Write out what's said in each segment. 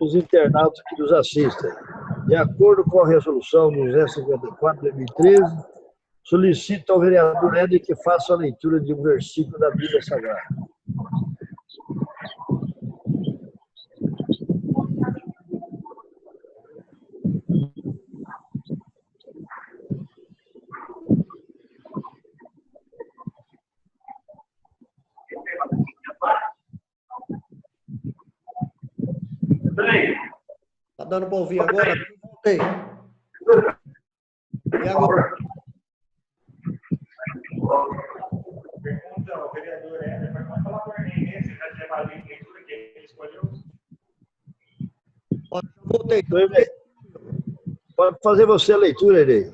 os internautas que nos assistem. De acordo com a resolução 254/2013, solicito ao vereador Éder que faça a leitura de um versículo da Bíblia Sagrada. Tá dando para ouvir agora? Voltei. E agora? Pergunta ao vereador Éder, mas pode falar para o Arnei, né? Você já tinha a leitura que ele escolheu? Voltei. Pode fazer você a leitura, Edei.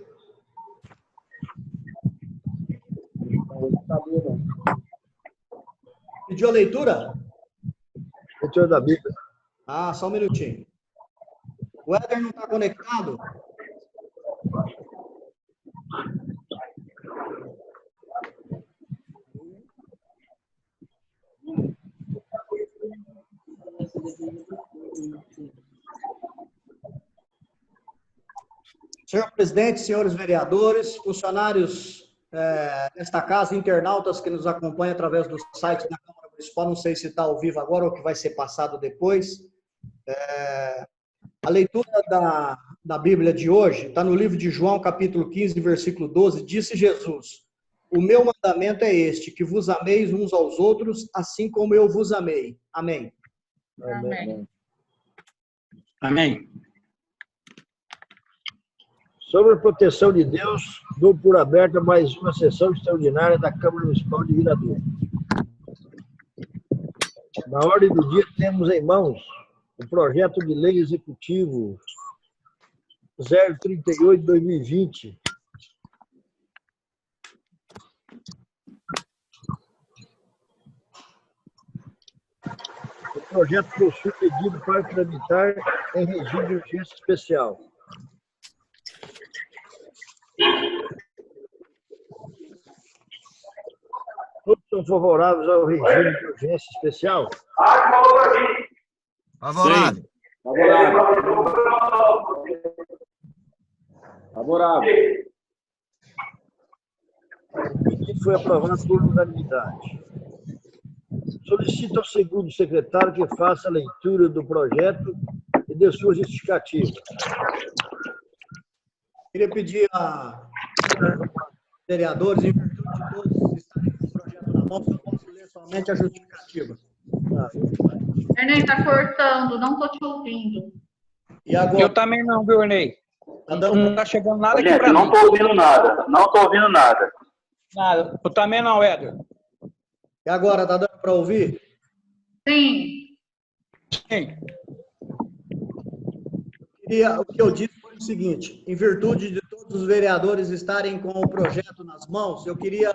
Pediu a leitura? Leitura da Bíblia. Ah, só um minutinho. O Éder não está conectado? Senhor presidente, senhores vereadores, funcionários desta casa, internautas que nos acompanham através do site da Câmara Municipal, não sei se está ao vivo agora ou que vai ser passado depois. A leitura da Bíblia de hoje está no livro de João, capítulo 15, versículo 12. Disse Jesus: o meu mandamento é este, que vos ameis uns aos outros, assim como eu vos amei. Amém. Amém. Amém. Sobre a proteção de Deus, dou por aberta mais uma sessão extraordinária da Câmara Municipal de Viradouro. Na ordem do dia, temos em mãos o projeto de lei executivo 038/2020. O projeto possui pedido para tramitar em regime de urgência especial. Todos são favoráveis ao regime de urgência especial? Favorável. Favorável. O pedido foi aprovado por unanimidade. Solicito ao segundo secretário que faça a leitura do projeto e de sua justificativa. Queria pedir a vereadores, em virtude de todos estarem com o projeto na mão, se eu posso ler somente a justificativa. Arnei, está cortando, não estou te ouvindo. E agora? Eu também não, viu, Arnei? Não está chegando nada aqui Gente, para mim. não estou ouvindo nada. Não estou ouvindo nada. Nada. Eu também não, Éder. E agora, está dando para ouvir? Sim. Sim. O que eu disse foi o seguinte: em virtude de todos os vereadores estarem com o projeto nas mãos, eu queria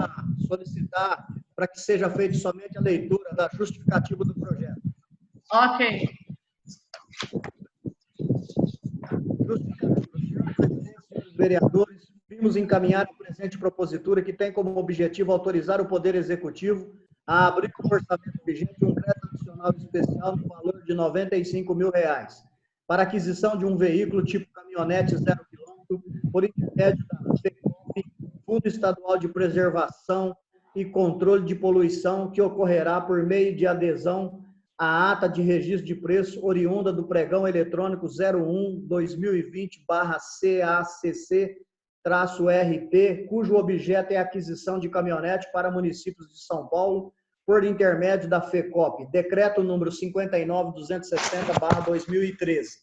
solicitar para que seja feita somente a leitura da justificativa do projeto. Ok. Senhores vereadores, vimos encaminhar o presente propositura que tem como objetivo autorizar o Poder Executivo a abrir no orçamento vigente um crédito adicional especial no valor de R$ 95 mil para aquisição de um veículo tipo caminhonete 0 km por intermédio da FECOP, Fundo Estadual de Preservação e Controle de Poluição, que ocorrerá por meio de adesão à ata de registro de preço oriunda do pregão eletrônico 01/2020/CACC-RP, cujo objeto é a aquisição de caminhonete para municípios de São Paulo, por intermédio da FECOP, decreto número 59.260/2013.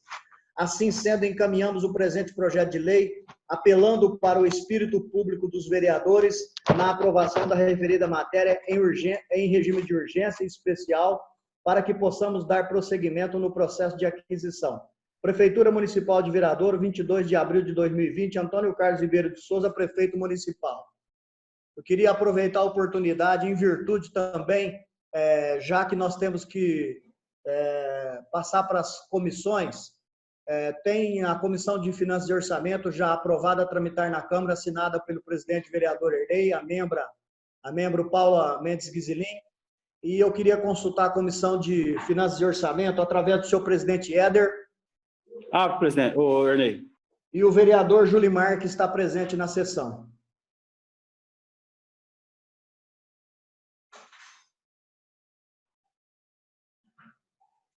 Assim sendo, encaminhamos o presente projeto de lei, apelando para o espírito público dos vereadores na aprovação da referida matéria em regime de urgência especial, para que possamos dar prosseguimento no processo de aquisição. Prefeitura Municipal de Viradouro, 22 de abril de 2020, Antônio Carlos Ribeiro de Souza, prefeito municipal. Eu queria aproveitar a oportunidade, em virtude também, já que nós temos que passar para as comissões, tem a Comissão de Finanças e Orçamento já aprovada a tramitar na Câmara, assinada pelo presidente vereador Hernei, a membro Paula Mendes Guizilin, e eu queria consultar a Comissão de Finanças e Orçamento através do seu presidente Éder Presidente, ô Ernei. e o vereador Julimar, que está presente na sessão.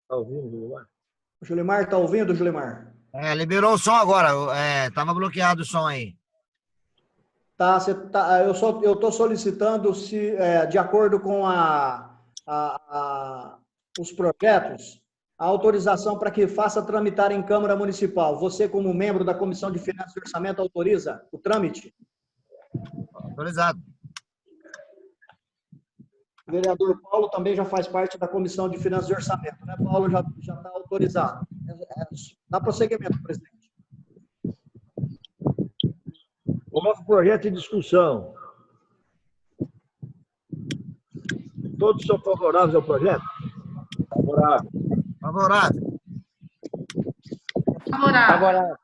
Está ouvindo, Julimar? O Julimar está ouvindo, Julimar? Liberou o som agora. Tava bloqueado o som aí. Tá, eu estou solicitando, de acordo com os projetos, a autorização para que faça tramitar em Câmara Municipal. Você, como membro da Comissão de Finanças e Orçamento, autoriza o trâmite? Autorizado. O vereador Paulo também já faz parte da Comissão de Finanças e Orçamento, né? Paulo já está autorizado. Dá prosseguimento, presidente. Coloca o projeto em discussão. Todos são favoráveis ao projeto? Favorável. Favorável. Favorável. Favorável.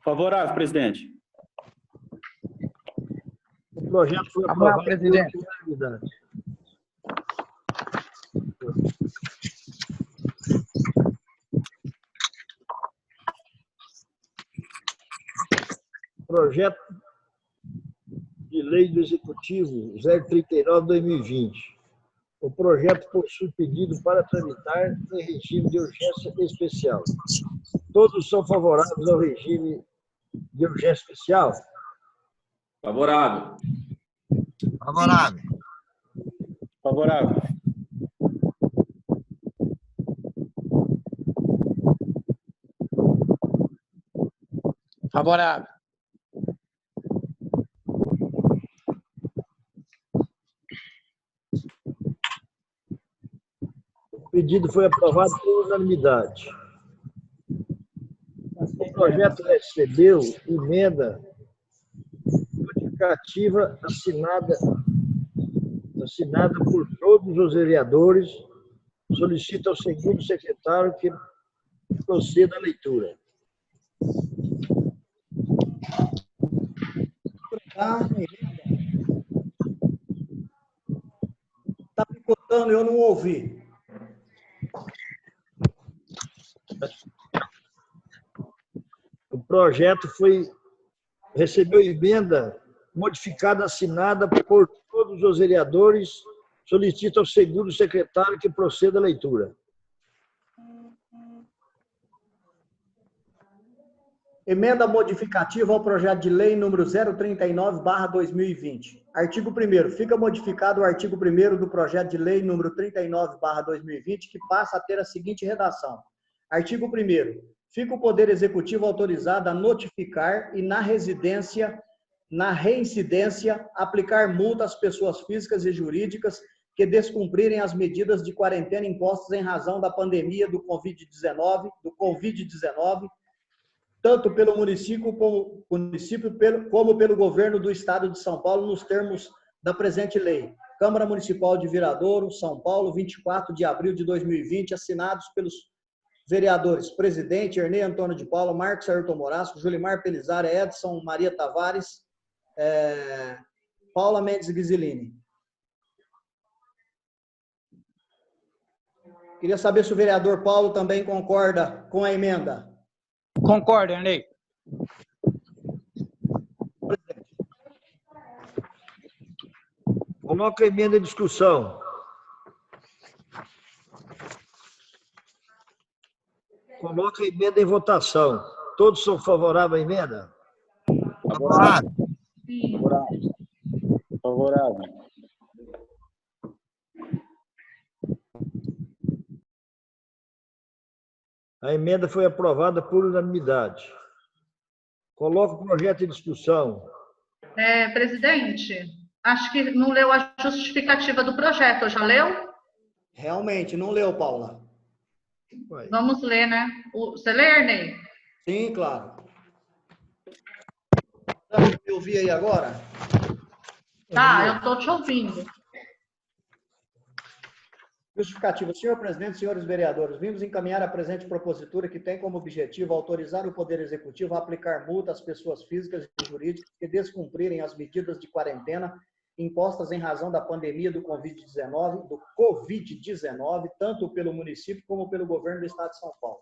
Favorável, presidente. O projeto foi Favorável, aprovado presidente. por unanimidade. Projeto de Lei do Executivo 039/2020. O projeto possui pedido para tramitar em regime de urgência especial. Todos são favoráveis ao regime de urgência especial? Favorável. Favorável. Favorável. Favorável. O pedido foi aprovado por unanimidade. O projeto recebeu emenda modificativa assinada por todos os vereadores. Solicita ao segundo secretário que proceda a leitura. Está picotando, eu não ouvi. O projeto recebeu emenda modificada assinada por todos os vereadores. Solicita ao segundo secretário que proceda a leitura. Emenda modificativa ao projeto de lei número 039/2020. Artigo 1º. Fica modificado o artigo 1º do projeto de lei número 39/2020, que passa a ter a seguinte redação. Artigo 1º. Fica o Poder Executivo autorizado a notificar e na reincidência, aplicar multa às pessoas físicas e jurídicas que descumprirem as medidas de quarentena impostas em razão da pandemia do Covid-19, tanto pelo município como pelo governo do Estado de São Paulo, nos termos da presente lei. Câmara Municipal de Viradouro, São Paulo, 24 de abril de 2020, assinados pelos vereadores presidente Ernei Antônio de Paula, Marcos Ayrton Moraes, Julimar Pelizar, Edson Maria Tavares, Paula Mendes Ghisilini. Queria saber se o vereador Paulo também concorda com a emenda. Concordo, Ernei. Coloca a emenda em discussão. Coloca a emenda em votação. Todos são favoráveis à emenda? Favorável. Sim. Favorável. A emenda foi aprovada por unanimidade. Coloca o projeto em discussão. Presidente, acho que não leu a justificativa do projeto. Já leu? Realmente, não leu, Paula? Vai. Vamos ler, né? Você lê, Ernei? Sim, claro. Dá para me ouvir aí agora? Tá, eu estou te ouvindo. Justificativa. Senhor presidente, senhores vereadores, vimos encaminhar a presente propositura que tem como objetivo autorizar o Poder Executivo a aplicar multa às pessoas físicas e jurídicas que descumprirem as medidas de quarentena impostas em razão da pandemia do Covid-19, tanto pelo município como pelo governo do Estado de São Paulo.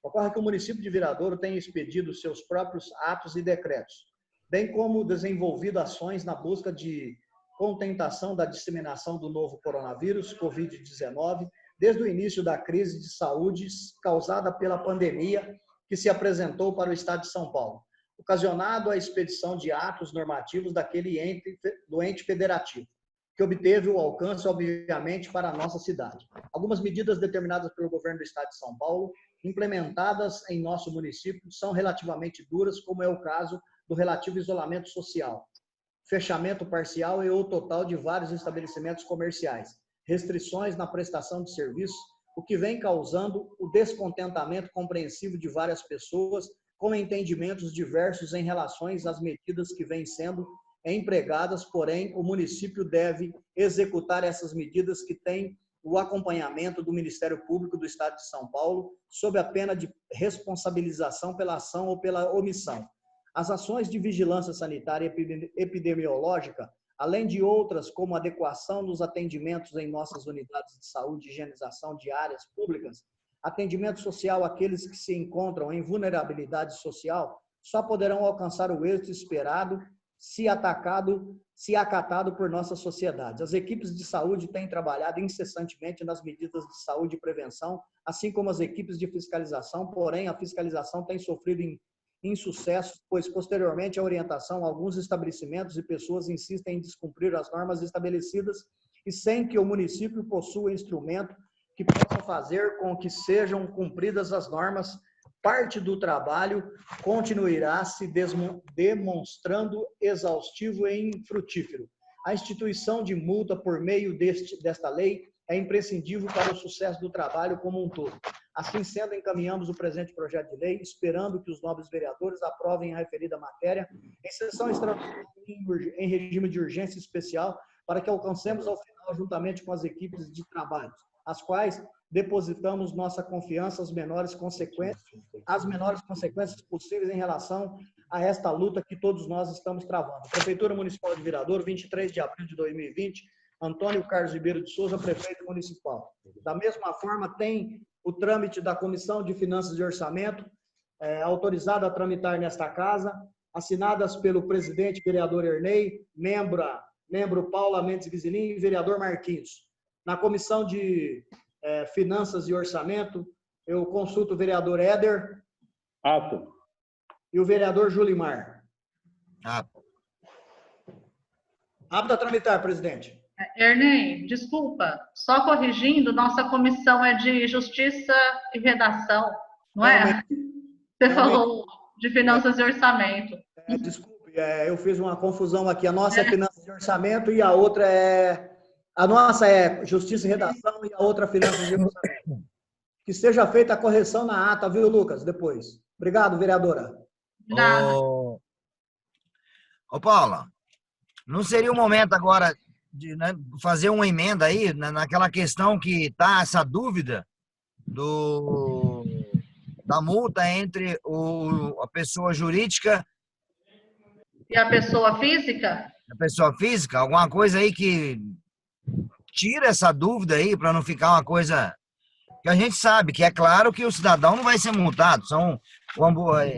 Ocorre que o município de Viradouro tem expedido seus próprios atos e decretos, bem como desenvolvido ações na busca de contentação da disseminação do novo coronavírus, Covid-19, desde o início da crise de saúde causada pela pandemia que se apresentou para o Estado de São Paulo, ocasionado a expedição de atos normativos do ente federativo, que obteve o alcance, obviamente, para a nossa cidade. Algumas medidas determinadas pelo governo do Estado de São Paulo, implementadas em nosso município, são relativamente duras, como é o caso do relativo isolamento social, fechamento parcial e ou total de vários estabelecimentos comerciais, restrições na prestação de serviços, o que vem causando o descontentamento compreensivo de várias pessoas, com entendimentos diversos em relação às medidas que vêm sendo empregadas, porém, o município deve executar essas medidas que têm o acompanhamento do Ministério Público do Estado de São Paulo, sob a pena de responsabilização pela ação ou pela omissão. As ações de vigilância sanitária e epidemiológica, além de outras como adequação dos atendimentos em nossas unidades de saúde e higienização de áreas públicas, atendimento social àqueles que se encontram em vulnerabilidade social, só poderão alcançar o êxito esperado se acatado por nossa sociedade. As equipes de saúde têm trabalhado incessantemente nas medidas de saúde e prevenção, assim como as equipes de fiscalização, porém a fiscalização tem sofrido insucesso, pois posteriormente à orientação, alguns estabelecimentos e pessoas insistem em descumprir as normas estabelecidas e sem que o município possua instrumento que possa fazer com que sejam cumpridas as normas. Parte do trabalho continuará se demonstrando exaustivo e infrutífero. A instituição de multa por meio desta lei é imprescindível para o sucesso do trabalho como um todo. Assim sendo, encaminhamos o presente projeto de lei, esperando que os nobres vereadores aprovem a referida matéria em sessão extraordinária em regime de urgência especial, para que alcancemos ao final, juntamente com as equipes de trabalho, as quais depositamos nossa confiança às menores consequências possíveis em relação a esta luta que todos nós estamos travando. Prefeitura Municipal de Viradouro, 23 de abril de 2020, Antônio Carlos Ribeiro de Souza, prefeito municipal. Da mesma forma, tem o trâmite da Comissão de Finanças e Orçamento, autorizada a tramitar nesta casa, assinadas pelo presidente, vereador Ernei, membro Paula Mendes Vizilin e vereador Marquinhos. Na Comissão de Finanças e Orçamento, eu consulto o vereador Éder. Apto. E o vereador Julimar. Apto. Apto a tramitar, presidente. Ernei, desculpa, só corrigindo, nossa comissão é de Justiça e Redação, não é? Você falou de Finanças e Orçamento. Desculpe, eu fiz uma confusão aqui. A nossa é Finanças e Orçamento e a outra é... A nossa é Justiça e Redação e a outra Finanças e Orçamento. Que seja feita a correção na ata, viu, Lucas? Depois. Obrigado, vereadora. Ô, Paula, não seria o momento agora de fazer uma emenda aí, naquela questão que está essa dúvida da multa entre a pessoa jurídica e a pessoa física? A pessoa física, alguma coisa aí que tira essa dúvida aí, para não ficar uma coisa que a gente sabe, que é claro que o cidadão não vai ser multado,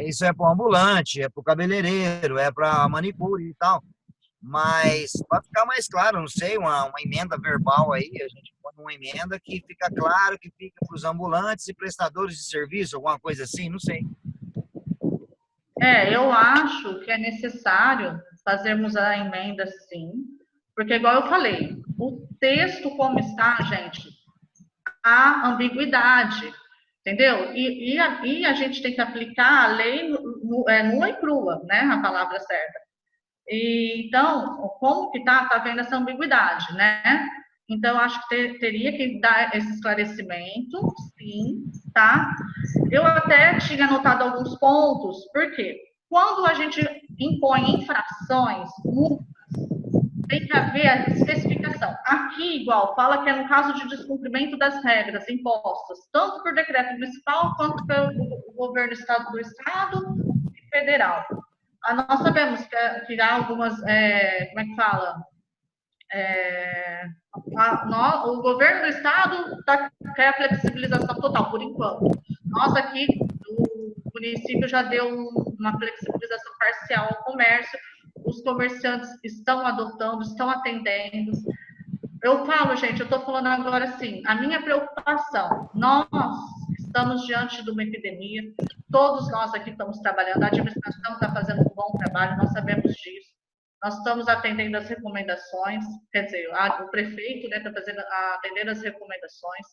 isso é para o ambulante, é para o cabeleireiro, é para manicure e tal, mas para ficar mais claro, não sei, uma emenda verbal aí, a gente põe uma emenda que fica claro, que fica para os ambulantes e prestadores de serviço, alguma coisa assim, não sei. Eu acho que é necessário fazermos a emenda sim, porque igual eu falei, o texto como está, gente, há ambiguidade, entendeu? E a gente tem que aplicar a lei nua e crua, né? A palavra certa. E, então, como que tá vendo essa ambiguidade, né? Então, eu acho que teria que dar esse esclarecimento, sim, tá? Eu até tinha anotado alguns pontos, porque quando a gente impõe infrações, tem que haver a especificação. Aqui, igual, fala que é no caso de descumprimento das regras impostas, tanto por decreto municipal, quanto pelo governo do Estado e federal. Nós sabemos que há algumas, como é que fala? o governo do estado quer a flexibilização total, por enquanto. Nós aqui, do município, já deu uma flexibilização parcial ao comércio, os comerciantes estão adotando, estão atendendo. Eu falo, gente, eu estou falando agora assim, a minha preocupação, nós estamos diante de uma epidemia, todos nós aqui estamos trabalhando, a administração está fazendo um bom trabalho, nós sabemos disso, nós estamos atendendo as recomendações, quer dizer, o prefeito está atendendo as recomendações,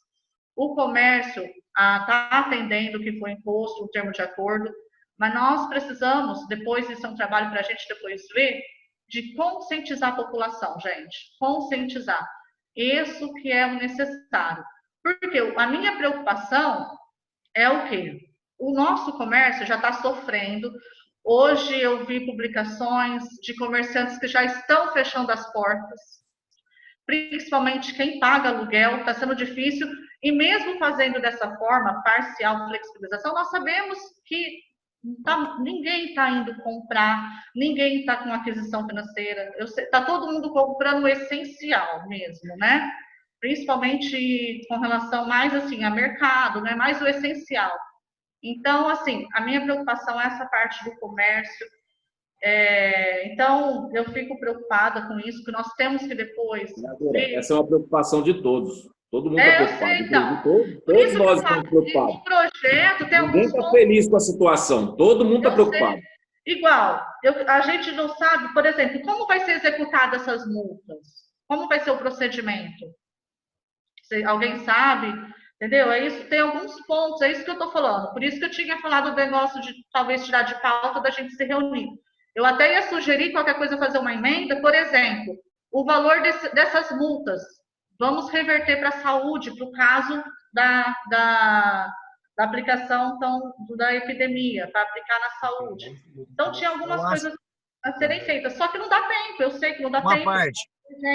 o comércio está atendendo o que foi imposto, o termo de acordo, mas nós precisamos, depois, isso é um trabalho para a gente depois ver, de conscientizar a população, gente, conscientizar. Isso que é o necessário. Porque a minha preocupação é o quê? O nosso comércio já está sofrendo. Hoje eu vi publicações de comerciantes que já estão fechando as portas, principalmente quem paga aluguel, está sendo difícil, e mesmo fazendo dessa forma, parcial, flexibilização, nós sabemos que ninguém está indo comprar, ninguém está com aquisição financeira, está todo mundo comprando o essencial mesmo, né? Principalmente com relação mais assim a mercado, né? Mais o essencial. Então, assim, a minha preocupação é essa parte do comércio. Então, eu fico preocupada com isso, que nós temos que depois... Essa é uma preocupação de todos. Todo mundo está preocupado. Sei, então. Todos nós estamos preocupados. Esse projeto tem Ninguém está feliz com a situação. Todo mundo está preocupado. Igual, a gente não sabe, por exemplo, como vai ser executada essas multas? Como vai ser o procedimento? Alguém sabe? Entendeu? É isso, tem alguns pontos, é isso que eu estou falando. Por isso que eu tinha falado do negócio de talvez tirar de pauta da gente se reunir. Eu até ia sugerir qualquer coisa fazer uma emenda, por exemplo, o valor dessas multas. Vamos reverter para a saúde, para o caso da aplicação da epidemia, para aplicar na saúde. Então, tinha algumas coisas a serem feitas, só que não dá tempo, eu sei que não dá tempo.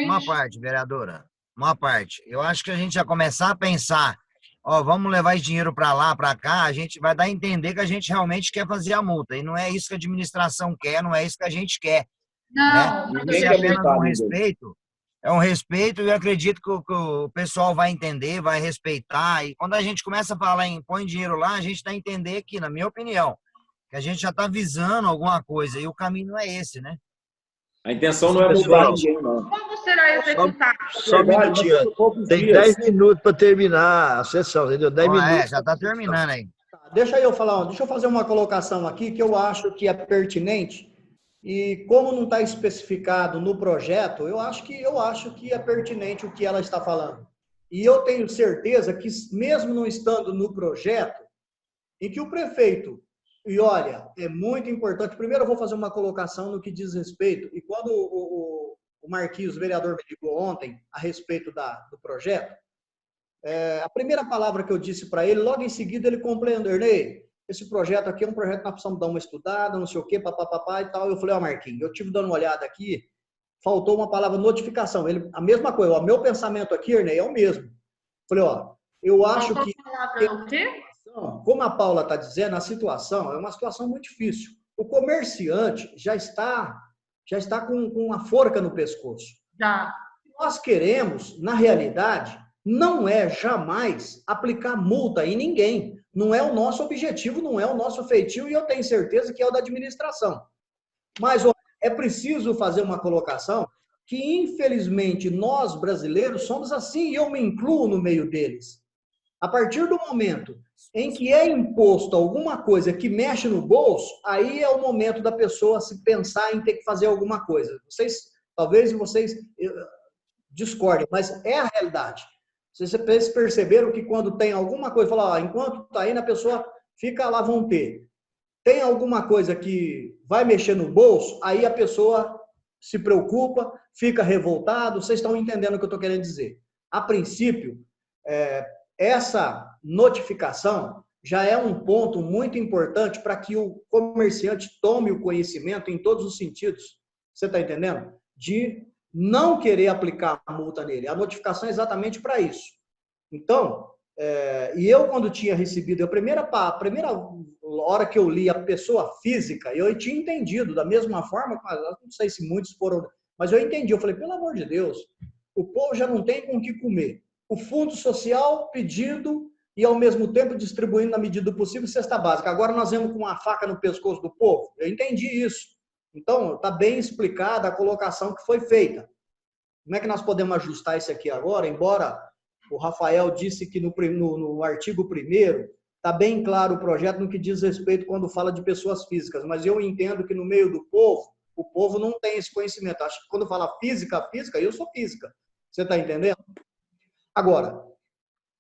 Uma parte, vereadora, uma parte. Eu acho que a gente já começar a pensar, vamos levar esse dinheiro para lá, para cá, a gente vai dar a entender que a gente realmente quer fazer a multa, e não é isso que a administração quer, não é isso que a gente quer. Não, né? Isso é apenas um respeito. É um respeito e eu acredito que o pessoal vai entender, vai respeitar. E quando a gente começa a falar em põe dinheiro lá, a gente dá a entender que, na minha opinião, que a gente já está visando alguma coisa e o caminho não é esse, né? A intenção não é mudar ninguém, não. Como será executado? Só um minutinho. Tem 10 minutos para terminar a sessão, entendeu? 10 minutos. Já está terminando aí. Deixa eu fazer uma colocação aqui que eu acho que é pertinente. E como não está especificado no projeto, eu acho que é pertinente o que ela está falando. E eu tenho certeza que, mesmo não estando no projeto, em que o prefeito, e olha, é muito importante, primeiro eu vou fazer uma colocação no que diz respeito, e quando o Marquinhos, o vereador, me ligou ontem a respeito do projeto, a primeira palavra que eu disse para ele, logo em seguida ele compreendeu, Ernei, esse projeto aqui é um projeto que nós precisamos dar uma estudada, não sei o quê, papapá e tal. Eu falei, Marquinhos, eu tive dando uma olhada aqui, faltou uma palavra notificação. A mesma coisa, o meu pensamento aqui, Ernei, é o mesmo. Falei, eu acho que... Como a Paula está dizendo, a situação é uma situação muito difícil. O comerciante já está com uma forca no pescoço. Já. Nós queremos, na realidade, não é jamais aplicar multa em ninguém. Não é o nosso objetivo, não é o nosso feitio, e eu tenho certeza que é o da administração. Mas é preciso fazer uma colocação que, infelizmente, nós brasileiros somos assim, e eu me incluo no meio deles. A partir do momento em que é imposto alguma coisa que mexe no bolso, aí é o momento da pessoa se pensar em ter que fazer alguma coisa. Talvez vocês discordem, mas é a realidade. Vocês perceberam que quando tem alguma coisa, fala, enquanto está indo, a pessoa fica lá, vão ter. Tem alguma coisa que vai mexer no bolso, aí a pessoa se preocupa, fica revoltado. Vocês estão entendendo o que eu estou querendo dizer. A princípio, essa notificação já é um ponto muito importante para que o comerciante tome o conhecimento em todos os sentidos. Você está entendendo? De não querer aplicar a multa nele. A notificação é exatamente para isso. Então, e eu quando tinha recebido, a primeira hora que eu li a pessoa física, eu tinha entendido da mesma forma, não sei se muitos foram, mas eu entendi. Eu falei, pelo amor de Deus, o povo já não tem com o que comer. O Fundo Social pedindo e, ao mesmo tempo, distribuindo, na medida do possível, cesta básica. Agora nós vemos com uma faca no pescoço do povo. Eu entendi isso. Então, está bem explicada a colocação que foi feita. Como é que nós podemos ajustar isso aqui agora? Embora o Rafael disse que no artigo 1º está bem claro o projeto no que diz respeito quando fala de pessoas físicas, mas eu entendo que no meio do povo, o povo não tem esse conhecimento. Acho que quando fala física, eu sou física. Você está entendendo? Agora,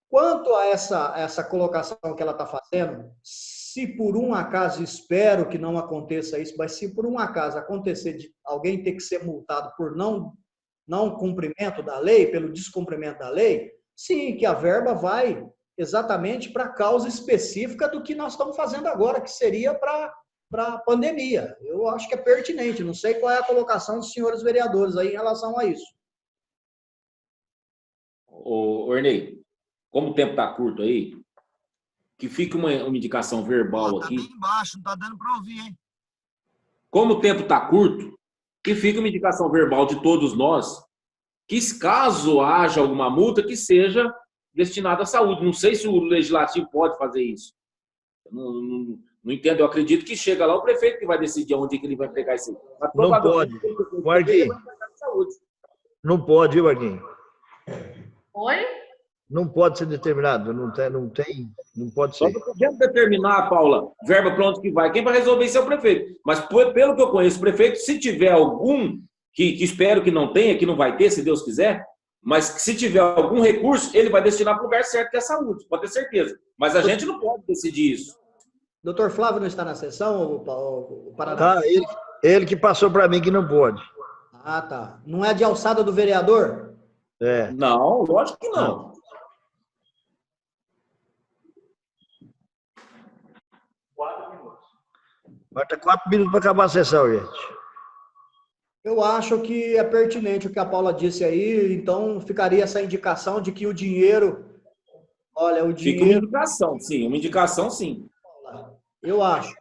quanto a essa colocação que ela está fazendo, se por um acaso, espero que não aconteça isso, mas se por um acaso acontecer de alguém ter que ser multado por não cumprimento da lei, pelo descumprimento da lei, sim, que a verba vai exatamente para a causa específica do que nós estamos fazendo agora, que seria para a pandemia. Eu acho que é pertinente, não sei qual é a colocação dos senhores vereadores aí em relação a isso. Ô, Ernei, como o tempo está curto aí, que fique uma indicação verbal aqui. Tá bem baixo, não tá dando para ouvir, hein? Como o tempo está curto, que fique uma indicação verbal de todos nós, que caso haja alguma multa, que seja destinada à saúde. Não sei se o legislativo pode fazer isso. Não entendo, eu acredito que chega lá o prefeito que vai decidir onde que ele vai pegar isso. Não pode. Marquinhos. Não pode, viu, Marquinhos? Oi? Não pode ser determinado, não pode Só ser. que podemos determinar, Paula, verba para onde que vai. Quem vai resolver isso é o prefeito. Mas pelo que eu conheço, o prefeito, se tiver algum, que espero que não tenha, que não vai ter, se Deus quiser, mas se tiver algum recurso, ele vai destinar para o lugar certo, que é a saúde, pode ter certeza. Mas a gente não pode decidir isso. Doutor Flávio não está na sessão, o Paraná? Tá, ele que passou para mim que não pode. Ah, tá. Não é de alçada do vereador? É. Não, lógico que não. Falta 4 minutos para acabar a sessão, gente. Eu acho que é pertinente o que a Paula disse aí, então ficaria essa indicação de que o dinheiro... Olha, o Fica uma dinheiro... indicação, sim. Uma indicação, sim. Eu acho.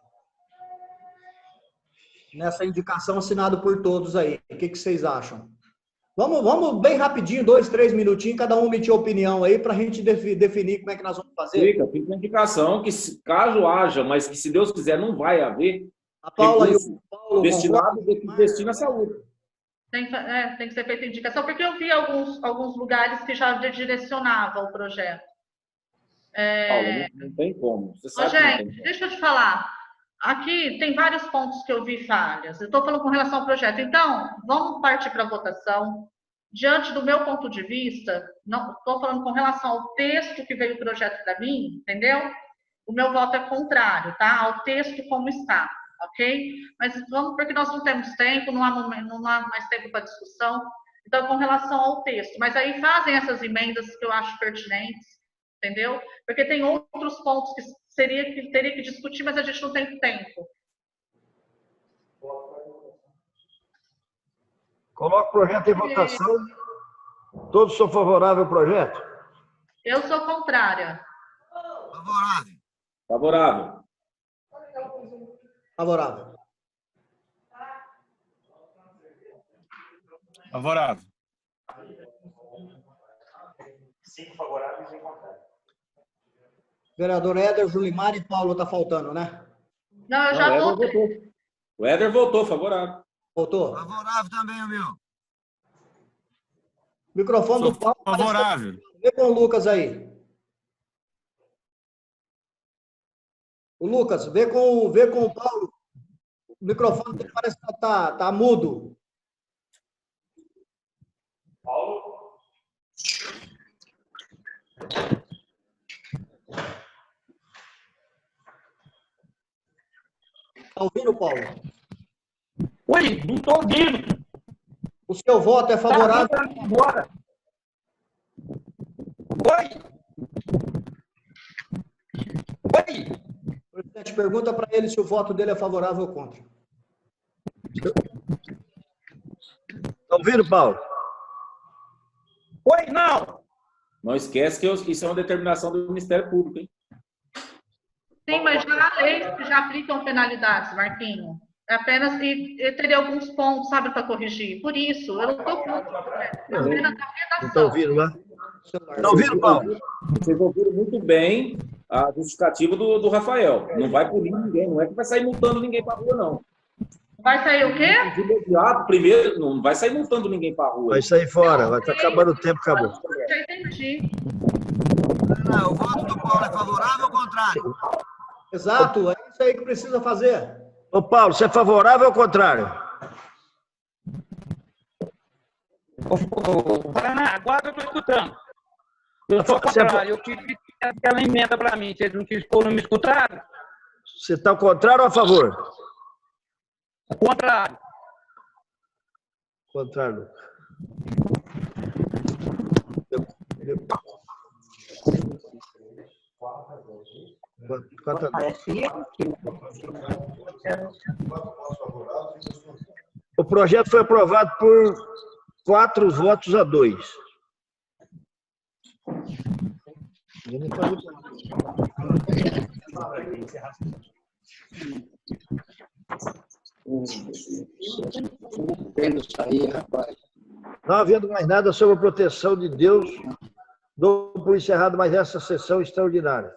Nessa indicação assinada por todos aí. O que vocês acham? Vamos bem rapidinho, 2, 3 minutinhos, cada um emitir opinião aí para a gente definir como é que nós vamos fazer. Fica uma indicação que, caso haja, mas que se Deus quiser não vai haver, A Paula e o Paulo destinado destina à saúde. Tem que ser feita indicação, porque eu vi alguns lugares que já direcionavam o projeto. Paula, não tem como. Você sabe que não tem como. Deixa eu te falar. Aqui tem vários pontos que eu vi falhas. Eu estou falando com relação ao projeto. Então, vamos partir para a votação. Diante do meu ponto de vista, não estou falando com relação ao texto que veio o projeto para mim, entendeu? O meu voto é contrário, tá? Ao texto como está, ok? Mas vamos, porque nós não temos tempo, não há mais tempo para discussão. Então, com relação ao texto. Mas aí fazem essas emendas que eu acho pertinentes, entendeu? Porque tem outros pontos que teria que discutir, mas a gente não tem tempo. Coloca o projeto em votação. Todos são favoráveis ao projeto? Eu sou contrária. Favorável. Favorável. Favorável. Favorável. 5 favoráveis e contrários. Vereador Éder, Julimar e Paulo está faltando, né? Não, eu já Não, votei. O Éder votou favorável. Voltou? Favorável também, o meu. Microfone Sou do Paulo. favorável. Vê com o Lucas aí. O Lucas, vê com o Paulo. O microfone dele parece que tá mudo. Paulo? Tá ouvindo, Paulo? Oi, não estou ouvindo. O seu voto é favorável? Agora. Oi. Oi. O presidente pergunta para ele se o voto dele é favorável ou contra. Tá ouvindo, Paulo? Oi, não. Não esquece que isso é uma determinação do Ministério Público, hein? Sim, mas já há leis que já aplicam penalidades, Marquinho. Apenas e teria alguns pontos, sabe, para corrigir. Por isso, eu não estou contra. É apenas a Não está redação. ouvindo lá? Está ouvindo, Paulo? Vocês ouviram muito bem a justificativa do Rafael. Não vai punir ninguém, não é que vai sair multando ninguém para rua, não. Vai sair o quê? De imediato, primeiro, não vai sair multando ninguém para rua. Vai sair fora, vai estar acabando o tempo, acabou. Já entendi. O voto do Paulo é favorável ou contrário? Exato, é isso aí que precisa fazer. Ô, Paulo, você é favorável ou contrário? Ô, Paraná, agora eu estou escutando. Eu sou contrário, eu quis aquela emenda para mim. Vocês não me escutaram? Você está ao contrário ou a favor? Contrário. Contrário. Quanto a... O projeto foi aprovado por 4 votos a 2. Não havendo mais nada sobre a proteção de Deus, dou por encerrado mais essa sessão extraordinária.